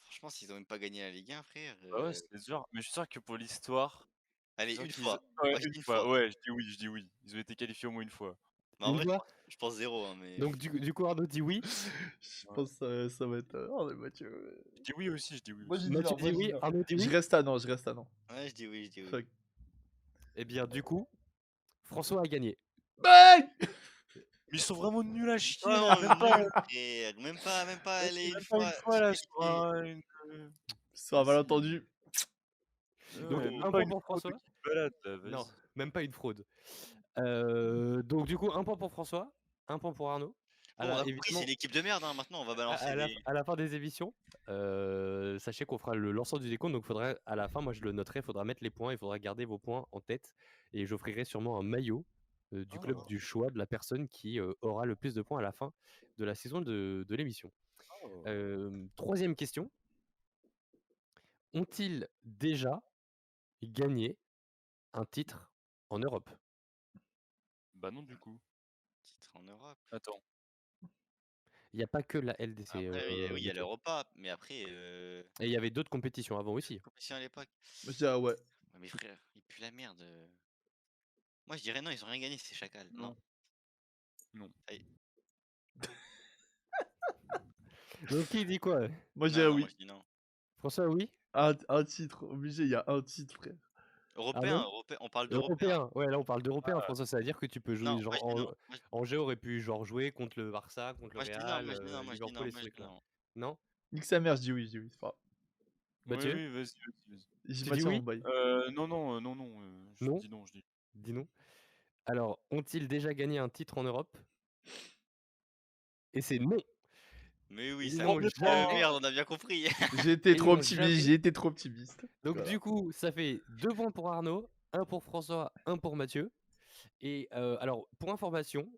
Franchement, s'ils ont même pas gagné la Ligue 1, frère. Bah ouais, c'est dur. Mais je suis sûr que pour l'histoire. Allez, je suis une sûr fois. Ouais, Moi, je dis une une fois. fois. Ouais, je dis oui. Ils ont été qualifiés au moins une fois. Mais en Une vrai, fois. je pense 0. Hein, mais... Donc du coup, Arnaud dit oui. Je pense que ça va être. Oh, mais Mathieu. Je dis oui aussi, je dis oui. Moi, aussi. j'ai dit Mathieu non. Moi, dit j'ai dit oui. non. Arnaud dit Je oui. reste à non, je reste à non. Ouais, je dis oui, je dis oui. Fuck. Eh bien, du coup, François a gagné. Bang. Mais ils sont vraiment nuls à chier. Oh non, là, même pas, nul, frère. Même pas aller même une pas fois. une fois là se sur qualifier. une. Ça va malentendu. Donc, Ouais, un même point pas une pour photo François. qui te balade, là, Non, vas-y. même pas une fraude. Donc du coup, 1 point pour François, 1 point pour Arnaud. Bon, on a compris, Évidemment, c'est l'équipe de merde. Hein. Maintenant, on va balancer à la fin des émissions, sachez qu'on fera l'ensemble du décompte. Donc faudrait, à la fin, moi je le noterai, il faudra mettre les points, il faudra garder vos points en tête. Et j'offrirai sûrement un maillot du club Oh. du choix de la personne qui aura le plus de points à la fin de la saison de l'émission. Oh. Troisième question. Ont-ils déjà gagné un titre en Europe? Bah non, du coup. en Europe. Attends. Il n'y a pas que la LDC. Après, oui, il y a Mathieu. l'Europa, mais après, Et il y avait d'autres compétitions avant aussi. compétition à l'époque. Moi, je dirais ouais. Ouais, mais frère, il pue la merde. Moi, je dirais non, ils ont rien gagné, ces chacals. Non. Non. Donc qui dit quoi? Moi, je Non, dirais non, moi oui. je dis non. François, oui? Un titre, obligé, il y a un titre, frère. Européen, bon européen, on parle d'européen. Européen. Ouais, là on parle d'européen, François. Ça veut dire que tu peux jouer Non, moi genre je dis non. Angers aurait pu genre jouer contre le Barça, contre le Moi je dis non, Real, moi je dis non, moi je dis non, Liverpool et moi ce je dis trucs-là. non. Non? Nique sa mère, je dis oui, je dis oui. c'est pas grave. Oui, Mathieu? oui, vas-y. J'ai Tu pas dis tiré oui? mon bail. Non, je Non? dis non, je dis. Dis non. Alors, ont-ils déjà gagné un titre en Europe? Et c'est non. Mais oui, Ils ça n'ont jamais. merde, on a bien compris. J'ai été Ils trop n'ont optimiste, jamais. j'ai été trop optimiste. Donc Voilà. du coup, ça fait 2 points pour Arnaud, 1 pour François, 1 pour Mathieu. Et alors, pour information,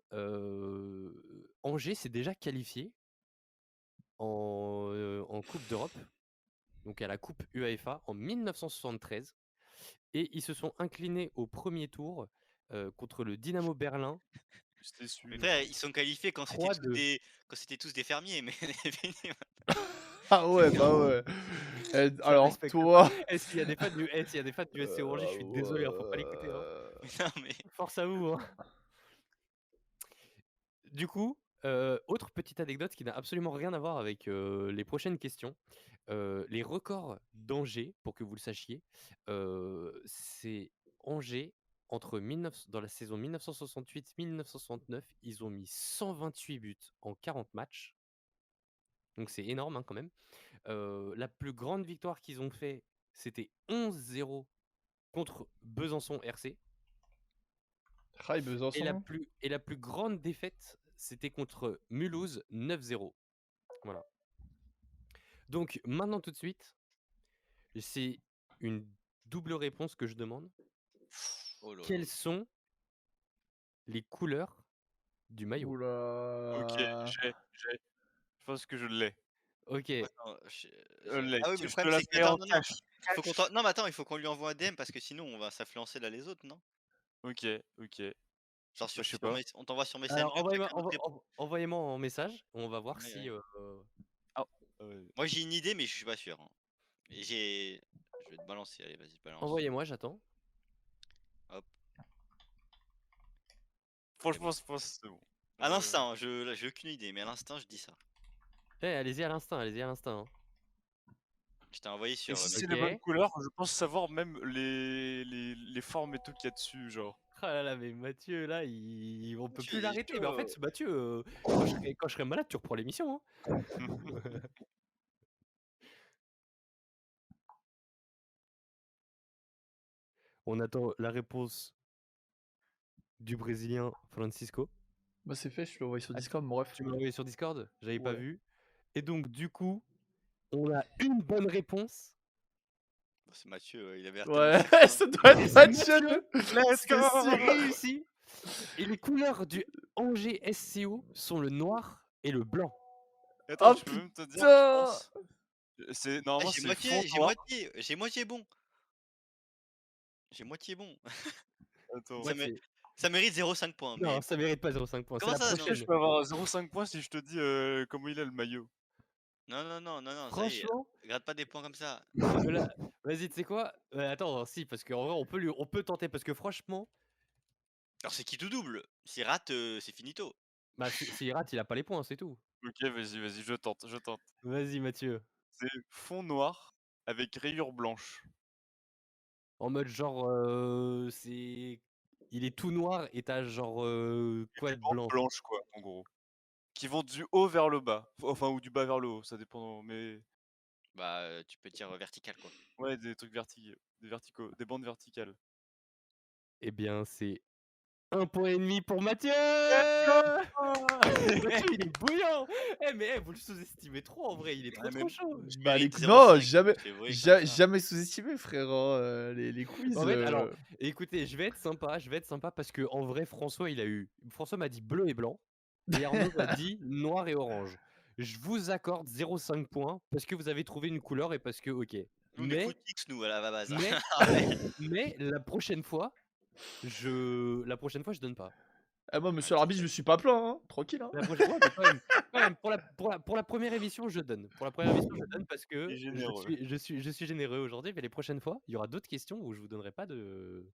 Angers s'est déjà qualifié en Coupe d'Europe, donc à la Coupe UEFA en 1973. Et ils se sont inclinés au premier tour contre le Dynamo Berlin. C'était Mais celui-là. frère, ils sont qualifiés quand c'était 3-2. tous des fermiers, mais Ah ouais, bah ouais. Je Alors, respecte toi. Est-ce qu'il y a des fans du SC Angers? Je suis désolé, hein, faut pas l'écouter. Hein. non mais Force à vous. Hein. Du coup, autre petite anecdote qui n'a absolument rien à voir avec les prochaines questions. Les records d'Angers, pour que vous le sachiez, c'est Angers dans la saison 1968-1969, ils ont mis 128 buts en 40 matchs. Donc c'est énorme hein, quand même. La plus grande victoire qu'ils ont fait, c'était 11-0 contre Besançon RC. Rai Besançon. Et la plus grande défaite, c'était contre Mulhouse 9-0. Voilà. Donc maintenant tout de suite, c'est une double réponse que je demande. oh là là. Quelles sont les couleurs du maillot? Oula. Ok, j'ai. Je pense que je l'ai. Ok. Attends, Je l'ai. Ah oui, mais le Je te problème la c'est que fais en non, cash. faut qu'on non, mais attends, il faut qu'on lui envoie un DM parce que sinon on va s'influencer là les autres, non? Ok. Genre Je sais sur pas. on t'envoie sur Messenger. Alors chacun notre réponse. envoyez-moi en message. On va voir Ouais, si. ouais. Ouais. Moi j'ai une idée, mais je suis pas sûr. Hein. Et je vais te balancer, allez, vas-y, balance. Envoyez-moi, j'attends. Franchement, je pense que c'est bon. À l'instant, là, j'ai aucune idée, mais à l'instant je dis ça. Allez-y à l'instant, allez-y à l'instant. Hein. Je t'ai envoyé Et sur. si c'est Ok. les bonnes couleurs, je pense savoir même les formes et tout qu'il y a dessus, genre. Ah là là, mais Mathieu, là, on peut Mathieu, plus il est l'arrêter. Mais en chaud. fait, Mathieu, quand je serai malade, tu reprends l'émission. Hein. On attend la réponse du Brésilien Francisco. Bah, c'est fait, je te l'envoie sur Ah, Discord, mon ref. Tu m'as envoyé sur Discord, j'avais pas Ouais. vu. Et donc, du coup, on a une bonne réponse. C'est Mathieu, il avait l'air Ouais, tellement ça doit Et être c'est Mathieu. Let's go. C'est réussi. Et les couleurs du Angers SCO sont le noir et le blanc. Attends, Oh, je peux même te dire, putain. je pense. C'est Ah, normalement j'ai c'est moitié, fond noir. j'ai moitié bon. J'ai moitié bon. Attends. Ça, Moi, c'est- ça mérite 0,5 points. Non, Mais ça mérite pas 0,5 points. C'est Comment la ça, non Est-ce que je prochaine. peux avoir 0,5 points si je te dis comment il est le maillot? non, ça y est. Franchement, Gratte pas des points comme ça. là, vas-y, tu sais quoi? Attends, si, parce qu'en vrai, on peut tenter. Parce que franchement, Alors c'est qui tout double? S'il rate, c'est finito. bah, s'il rate, il a pas les points, c'est tout. Ok, vas-y, je tente. Vas-y, Mathieu. C'est fond noir avec rayures blanches. En mode genre, il est tout noir et t'as genre quoi de Bandes blanc? blanches quoi, en gros. Qui vont du haut vers le bas. Enfin, ou du bas vers le haut, ça dépend. Mais Bah, tu peux dire vertical quoi. ouais, des trucs verticaux, des bandes verticales. Eh bien, c'est 1,5 point pour Mathieu! Mathieu, il est bouillant! Mais vous le sous-estimez trop en vrai, il est trop Ah, trop chaud! Bah, mérite non, 0,5, jamais, c'est vrai, comme ça. jamais sous-estimé, frère. Hein, les quiz. En fait, alors, écoutez, je vais être sympa parce que en vrai, François m'a dit bleu et blanc, et Arnaud m'a dit noir et orange. Je vous accorde 0,5 points parce que vous avez trouvé une couleur et parce que, ok. Nous, on est footix, nous, à la base. mais la prochaine fois, je donne pas. Eh, moi, monsieur l'arbitre, je me suis pas plaint, hein. Tranquille, hein. La prochaine fois, mais quand même, pour la première émission, je donne. Pour la première émission, je donne parce que Il est généreux. je suis généreux aujourd'hui, mais les prochaines fois, il y aura d'autres questions où je vous donnerai pas de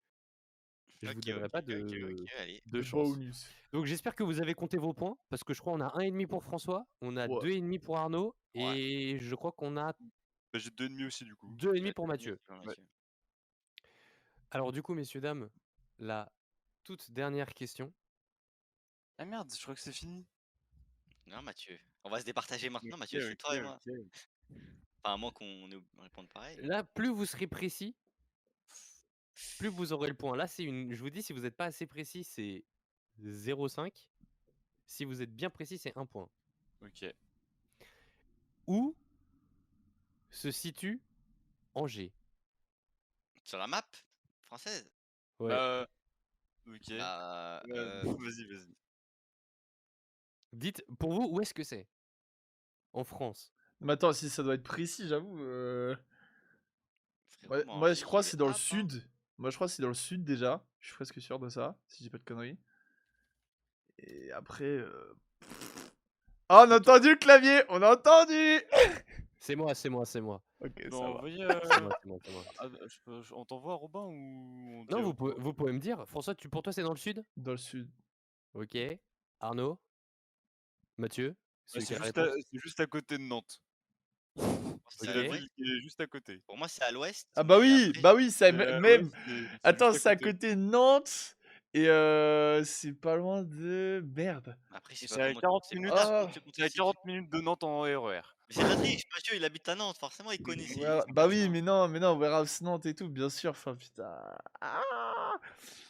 Ok, allez. de Le chance. bonus. Donc j'espère que vous avez compté vos points, parce que je crois qu'on a 1,5 pour François, on a Ouais. 2,5 pour Arnaud, Ouais. et je crois qu'on a Bah, j'ai 2,5 aussi du coup. 2,5 pour Mathieu. Ouais. Alors du coup, messieurs, dames, la toute dernière question. Ah merde, je crois que c'est fini. Non, Mathieu. On va se départager maintenant, Mathieu, Ok, c'est toi et ok, moi. ok. Enfin, à moins qu'on réponde pareil. Là, plus vous serez précis, plus vous aurez le point. Là, je vous dis, si vous n'êtes pas assez précis, c'est 0,5. Si vous êtes bien précis, c'est 1 point. Ok. Où se situe Angers? Sur la map française. Ouais. Bah, ok. Bah, Vas-y, vas-y. Dites, pour vous, où est-ce que c'est? En France. Mais attends, si ça doit être précis, j'avoue. frérot, Ouais, moi, moi, je j'ai crois que les c'est dans le apps, hein. sud. Moi, je crois que c'est dans le sud déjà. Je suis presque sûr de ça, si je dis pas de conneries. Et après. Ah, on a entendu le clavier! On a entendu! C'est moi, c'est moi, c'est moi. Ok, Tu peux ça va. envoyer. C'est moi, c'est moi, c'est moi. On t'envoie Robin ou on Non, dit- vous pouvez me dire. François, pour toi, c'est dans le sud? Dans le sud. Ok. Arnaud? Mathieu? Ouais, Celui qui a la c'est réponse? juste à côté de Nantes. C'est C'est à la Ok. l'ouest. ville qui est juste à côté. Pour moi, c'est à l'ouest. Ah, Mais bah après, oui, ça même. C'est Attends, juste c'est à côté de Nantes. Et c'est pas loin de. Merde. après, je sais pas C'est à comment 40 c'est minutes. pas Ah. comment tu C'est à situes. 40 minutes de Nantes en RER. Mais c'est de la triche, Mathieu, il habite à Nantes, forcément, il connaît Ouais, ses bah oui, coins. mais non, Warehouse Nantes et tout, bien sûr. Enfin, putain. Ah.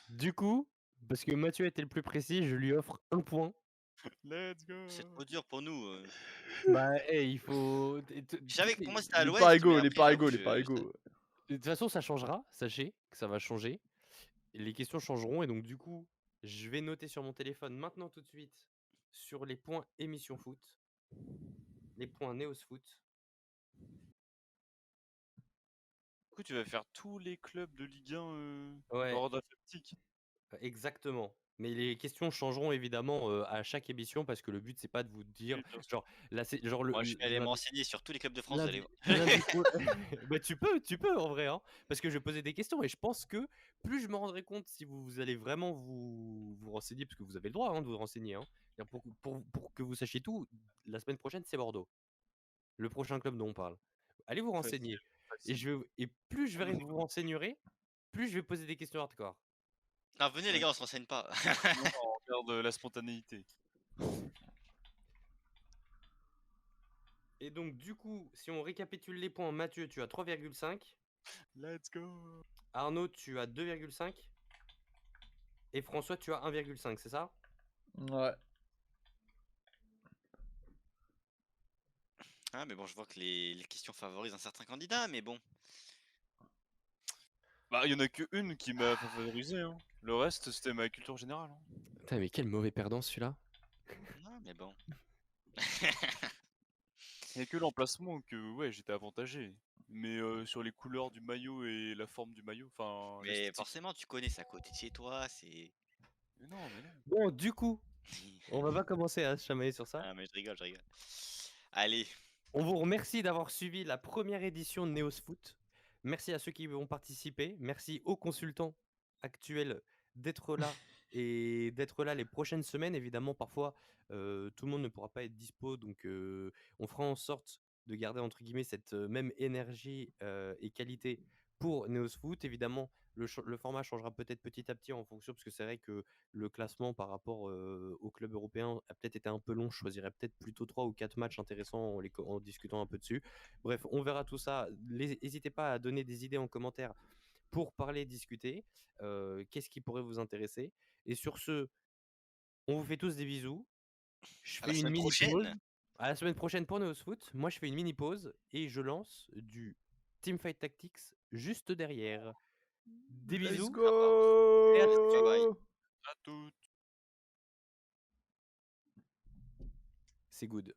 Du coup, parce que Mathieu était le plus précis, je lui offre 1 point. Let's go. C'est trop dur pour nous. Bah, il faut. Je savais que pour moi, c'était à Les par l'ouest, mais égaux, les après, par j'avoue, égaux, les par égaux. De toute façon, ça changera. Sachez que ça va changer. Les questions changeront. Et donc, du coup, je vais noter sur mon téléphone maintenant tout de suite sur les points émission foot, les points Neos Foot. Du coup, tu vas faire tous les clubs de Ligue 1 Ouais. ordre alphabétique. Exactement. Mais les questions changeront évidemment à chaque émission parce que le but c'est pas de vous dire Oui, bien sûr. genre là c'est genre moi, je vais aller m'enseigner sur tous les clubs de France. lundi, Vous allez voir. lundi bah tu peux en vrai hein, parce que je vais poser des questions et je pense que plus je me rendrai compte si vous allez vraiment vous renseigner parce que vous avez le droit hein, de vous renseigner hein. C'est-à-dire pour que vous sachiez tout, la semaine prochaine c'est Bordeaux, le prochain club dont on parle. Allez vous renseigner Facile. et plus je verrai que vous vous renseignerez, plus je vais poser des questions hardcore. Non, venez, les Ouais. gars, on se renseigne pas. Non, on regarde la spontanéité. Et donc, du coup, si on récapitule les points, Mathieu, tu as 3,5. Let's go. Arnaud, tu as 2,5. Et François, tu as 1,5, c'est ça? Ouais. Ah, mais bon, je vois que les questions favorisent un certain candidat, mais bon. Bah, il y en a que une qui m'a favorisé. Hein. Le reste, c'était ma culture générale. Hein. Putain, mais quel mauvais perdant celui-là. Non, mais bon. Il n'y a que l'emplacement que ouais, j'étais avantagé. Mais sur les couleurs du maillot et la forme du maillot, enfin. Mais l'esthétique. forcément, tu connais, c'est à côté de chez toi, c'est. Mais non, mais non. Bon, du coup, on va pas commencer à se chamailler sur ça. Ah, mais je rigole, je rigole. Allez, On vous remercie d'avoir suivi la première édition de Neos Foot. Merci à ceux qui ont participé. Merci aux consultants actuels d'être là et d'être là les prochaines semaines. Évidemment, parfois, tout le monde ne pourra pas être dispo. Donc, on fera en sorte de garder, entre guillemets, cette même énergie et qualité pour Neos Foot. Évidemment, le format changera peut-être petit à petit en fonction, parce que c'est vrai que le classement par rapport au club européen a peut-être été un peu long. Je choisirais peut-être plutôt 3 ou 4 matchs intéressants en discutant un peu dessus. Bref, on verra tout ça. N'hésitez pas à donner des idées en commentaire pour parler, discuter. Qu'est-ce qui pourrait vous intéresser? Et sur ce, on vous fait tous des bisous. Je à la fais une semaine mini pause. prochaine. À la semaine prochaine pour Neos Foot. Moi, je fais une mini pause et je lance du Teamfight Tactics juste derrière. Des Let's bisous. go. Et à Bye bye. À toutes. C'est good.